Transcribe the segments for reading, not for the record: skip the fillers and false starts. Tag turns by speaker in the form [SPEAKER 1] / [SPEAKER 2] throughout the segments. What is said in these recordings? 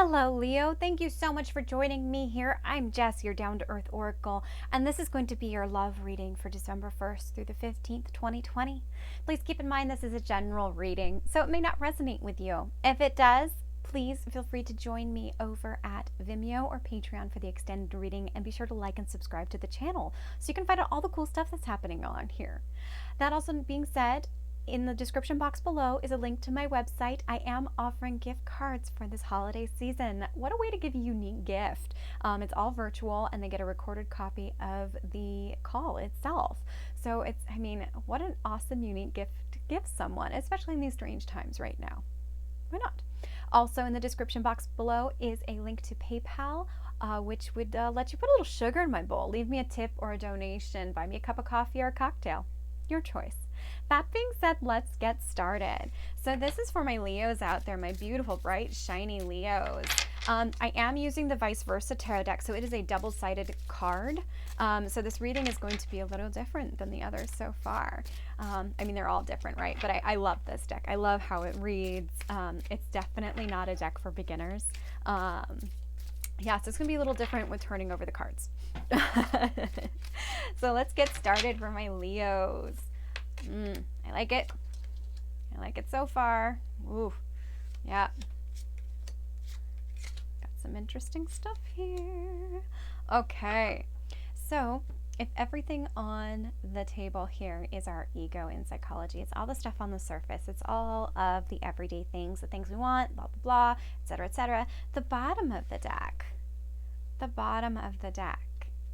[SPEAKER 1] Hello, Leo. Thank you so much for joining me here. I'm Jess, your Down to Earth Oracle, and this is going to be your love reading for December 1st through the 15th, 2020. Please keep in mind this is a general reading, so it may not resonate with you. If it does, please feel free to join me over at Vimeo or Patreon for the extended reading, and be sure to like and subscribe to the channel so you can find out all the cool stuff that's happening on here. That also being said, in the description box below is a link to my website. I am offering gift cards for this holiday season. What a way to give a unique gift. It's all virtual and they get a recorded copy of the call itself. So what an awesome, unique gift to give someone, especially in these strange times right now. Why not? Also in the description box below is a link to PayPal, which would let you put a little sugar in my bowl. Leave me a tip or a donation. Buy me a cup of coffee or a cocktail. Your choice. That being said, let's get started. So this is for my Leos out there, my beautiful, bright, shiny Leos. I am using the Vice Versa Tarot deck, so it is a double-sided card. So this reading is going to be a little different than the others so far. They're all different, right? But I love this deck. I love how it reads. It's definitely not a deck for beginners. So it's going to be a little different with turning over the cards. So let's get started for my Leos. I like it. I like it so far. Ooh, yeah. Got some interesting stuff here. Okay, so if everything on the table here is our ego in psychology, it's all the stuff on the surface. It's all of the everyday things, the things we want, blah, blah, blah, etc., etc. The bottom of the deck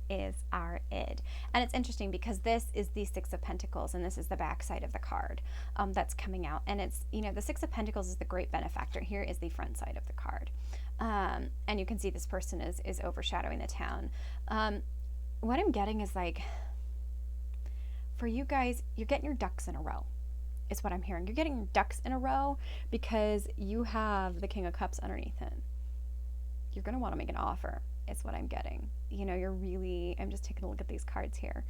[SPEAKER 1] is our id. And it's interesting because this is the Six of Pentacles and this is the back side of the card that's coming out. And it's, the Six of Pentacles is the great benefactor. Here is the front side of the card. And you can see this person is overshadowing the town. What I'm getting is like, for you guys, you're getting your ducks in a row. Is what I'm hearing. You're getting your ducks in a row because you have the King of Cups underneath it. You're going to want to make an offer. Is what I'm getting. I'm just taking a look at these cards here.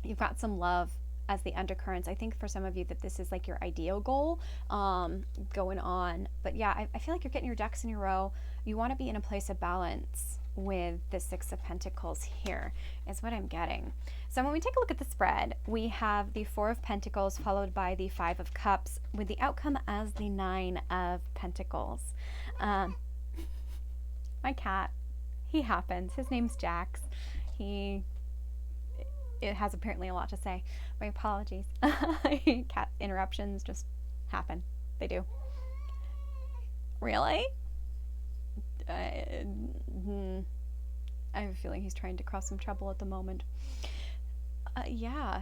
[SPEAKER 1] You've got some love as the undercurrents. I think for some of you that this is like your ideal goal going on. But yeah, I feel like you're getting your ducks in a row. You want to be in a place of balance with the Six of Pentacles here is what I'm getting. So when we take a look at the spread, we have the Four of Pentacles followed by the Five of Cups with the outcome as the Nine of Pentacles. My cat, he happens. His name's Jax. It has apparently a lot to say. My apologies. Cat interruptions just happen. They do. Really? I have a feeling he's trying to cause some trouble at the moment. Yeah.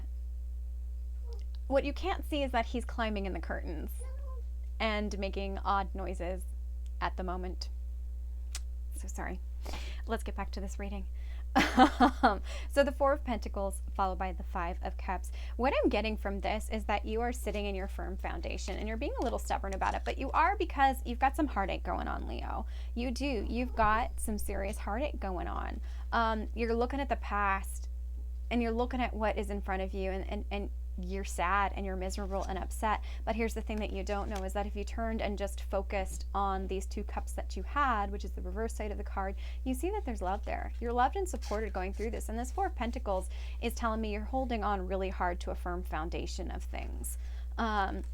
[SPEAKER 1] What you can't see is that he's climbing in the curtains and making odd noises at the moment. So sorry. Let's get back to this reading. So the Four of Pentacles followed by the Five of Cups. What I'm getting from this is that you are sitting in your firm foundation and you're being a little stubborn about it, but you are because you've got some heartache going on, Leo. You do. You've got some serious heartache going on. You're looking at the past and you're looking at what is in front of you and you're sad and you're miserable and upset. But here's the thing that you don't know is that if you turned and just focused on these two cups that you had, which is the reverse side of the card, you see that there's love there. You're loved and supported going through this. And this Four of Pentacles is telling me you're holding on really hard to a firm foundation of things. And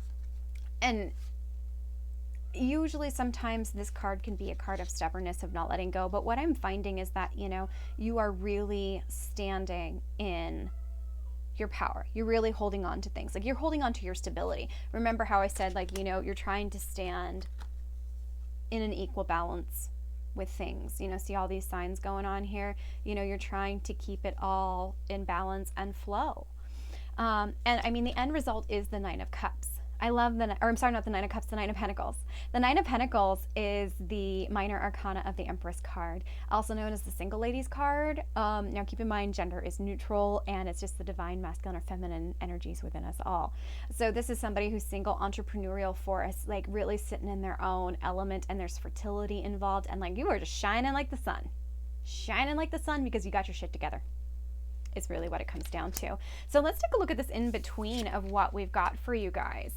[SPEAKER 1] usually sometimes this card can be a card of stubbornness, of not letting go. But what I'm finding is that, you are really standing in your power. You're really holding on to things. Like you're holding on to your stability. Remember how I said, you're trying to stand in an equal balance with things. See all these signs going on here. You're trying to keep it all in balance and flow. And the end result is the Nine of Cups. I love not the Nine of Cups, the Nine of Pentacles. The Nine of Pentacles is the minor arcana of the Empress card, also known as the Single Ladies card. Now keep in mind, gender is neutral and it's just the divine masculine or feminine energies within us all. So this is somebody who's single, entrepreneurial force, like really sitting in their own element, and there's fertility involved, and you are just shining like the sun. Shining like the sun because you got your shit together. Is really what it comes down to. So let's take a look at this in between of what we've got for you guys.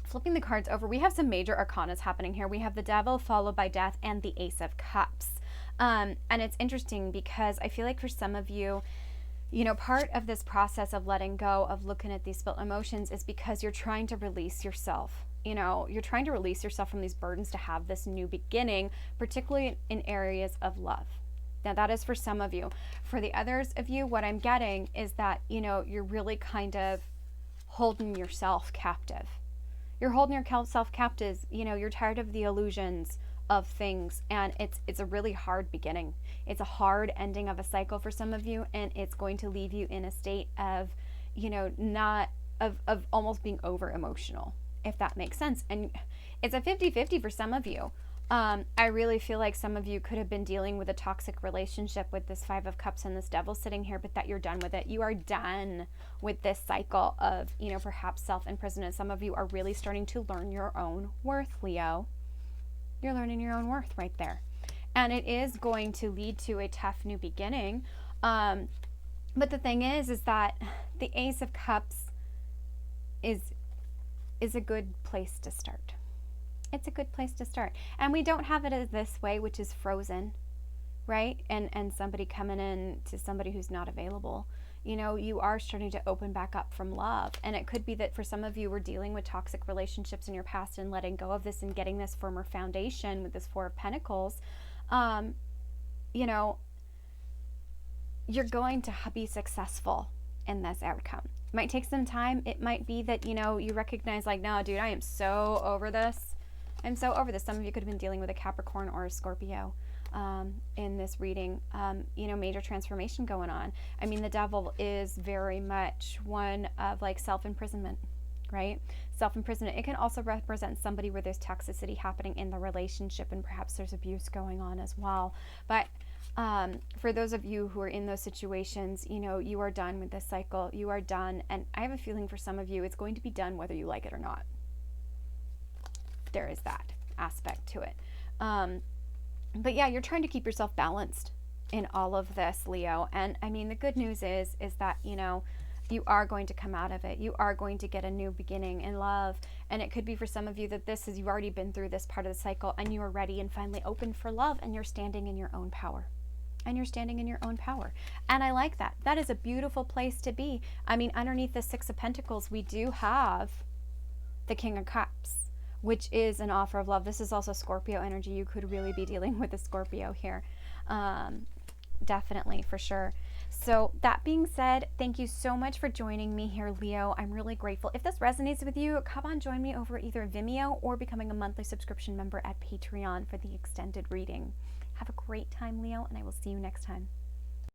[SPEAKER 1] flipping the cards over, we have some major arcanas happening here. We have the Devil followed by Death and the Ace of Cups. And it's interesting because I feel like for some of you, you know, part of this process of letting go, of looking at these split emotions, is because you're trying to release yourself. You know, you're trying to release yourself from these burdens to have this new beginning, particularly in areas of love. Now, that is for some of you. For the others of you, what I'm getting is that, you know, you're really kind of holding yourself captive. You're holding yourself captive. You know, you're tired of the illusions of things, and it's a really hard beginning. It's a hard ending of a cycle for some of you, and it's going to leave you in a state of, you know, not of almost being over emotional, if that makes sense. And it's a 50-50 for some of you. I really feel like some of you could have been dealing with a toxic relationship with this Five of Cups and this Devil sitting here, but that you're done with it. You are done with this cycle of, you know, perhaps self-imprisonment. Some of you are really starting to learn your own worth, Leo. You're learning your own worth right there. And it is going to lead to a tough new beginning. But the thing is that the Ace of Cups is a good place to start. It's a good place to start. And we don't have it as this way, which is frozen, right? And somebody coming in to somebody who's not available. You know, you are starting to open back up from love. And it could be that for some of you, we're dealing with toxic relationships in your past and letting go of this and getting this firmer foundation with this Four of Pentacles. You know, you're going to be successful in this outcome. It might take some time. It might be that, you know, you recognize like, no, dude, I am so over this. I'm so over this. Some of you could have been dealing with a Capricorn or a Scorpio in this reading. You know, major transformation going on. I mean, the Devil is very much one of like self-imprisonment, right? Self-imprisonment. It can also represent somebody where there's toxicity happening in the relationship and perhaps there's abuse going on as well. But for those of you who are in those situations, you know, you are done with this cycle. You are done. And I have a feeling for some of you, it's going to be done whether you like it or not. There is that aspect to it. But yeah, you're trying to keep yourself balanced in all of this, Leo. And I mean, the good news is that, you know, you are going to come out of it. You are going to get a new beginning in love. And it could be for some of you that this is, you've already been through this part of the cycle and you are ready and finally open for love and you're standing in your own power. And you're standing in your own power. And I like that. That is a beautiful place to be. I mean, underneath the Six of Pentacles, we do have the King of Cups, which is an offer of love. This is also Scorpio energy. You could really be dealing with a Scorpio here. Definitely, for sure. So that being said, thank you so much for joining me here, Leo. I'm really grateful. If this resonates with you, come on, join me over either Vimeo or becoming a monthly subscription member at Patreon for the extended reading. Have a great time, Leo, and I will see you next time.